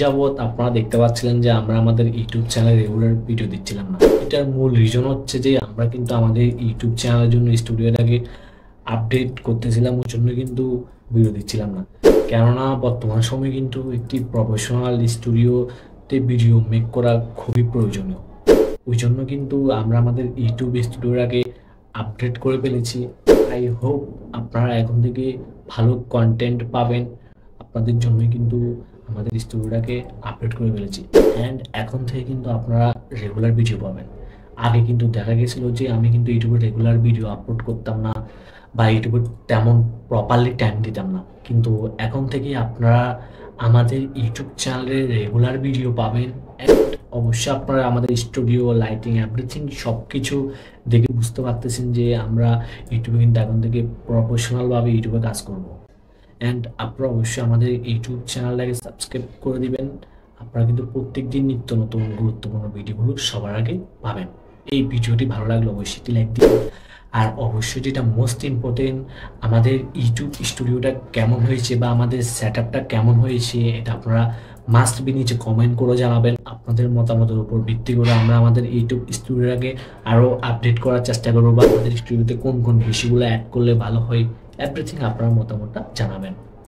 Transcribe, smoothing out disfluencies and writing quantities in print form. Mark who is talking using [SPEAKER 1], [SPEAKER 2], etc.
[SPEAKER 1] যাবত আপনারা দেখতে পাচ্ছিলেন যে আমরা আমাদের ইউটিউব চ্যানেলে রেগুলার ভিডিও দিচ্ছিলাম না। এটার মূল রিজন হচ্ছে যে আমরা কিন্তু আমাদের ইউটিউব চ্যানেলের জন্য স্টুডিওটাকে আপডেট করতেছিলাম, ওই জন্য কিন্তু ভিডিও দিচ্ছিলাম না। কেননা বর্তমান সময়ে কিন্তু একটি প্রফেশনাল স্টুডিওতে ভিডিও মেক করা খুবই প্রয়োজনীয়। ওই জন্য কিন্তু আমরা আমাদের ইউটিউব স্টুডিওটাকে আপডেট করে ফেলেছি। আই হোপ আপনারা এখন থেকে ভালো কন্টেন্ট পাবেন। আপনাদের জন্যই কিন্তু আমাদের স্টুডিওটাকে আপডেট করে ফেলেছি, অ্যান্ড এখন থেকে কিন্তু আপনারা রেগুলার ভিডিও পাবেন। আগে কিন্তু দেখা গেছিল যে আমি কিন্তু ইউটিউবে রেগুলার ভিডিও আপলোড করতাম না বা ইউটিউবে তেমন প্রপারলি টাইম দিতাম না, কিন্তু এখন থেকে আপনারা আমাদের ইউটিউব চ্যানেলে রেগুলার ভিডিও পাবেন। অ্যান্ড অবশ্যই আপনারা আমাদের স্টুডিও, লাইটিং, এভরিথিং সব কিছু দেখে বুঝতে পারতেছেন যে আমরা ইউটিউবে কিন্তু এখন থেকে প্রফেশনালভাবে ইউটিউবে কাজ করব। অ্যান্ড আপনারা অবশ্যই আমাদের ইউটিউব চ্যানেলটাকে সাবস্ক্রাইব করে দিবেন। আপনারা কিন্তু প্রত্যেকদিন নিত্য নতুন গুরুত্বপূর্ণ ভিডিওগুলো সবার আগে পাবেন। এই ভিডিওটি ভালো লাগলে অবশ্যই লাইক দিবেন। আর অবশ্যই যেটা মোস্ট ইম্পর্টেন্ট, আমাদের ইউটিউব স্টুডিওটা কেমন হয়েছে বা আমাদের সেট আপটা কেমন হয়েছে এটা আপনারা মাস্ট বি নিচে কমেন্ট করে জানাবেন। আপনাদের মতামতের উপর ভিত্তি করে আমরা আমাদের ইউটিউব স্টুডিওটাকে আরও আপডেট করার চেষ্টা করবো, বা আমাদের স্টুডিওতে কোন কোন বিষয়গুলো অ্যাড করলে ভালো হয়, এভরিথিং আপনার মতামতটা জানাবেন।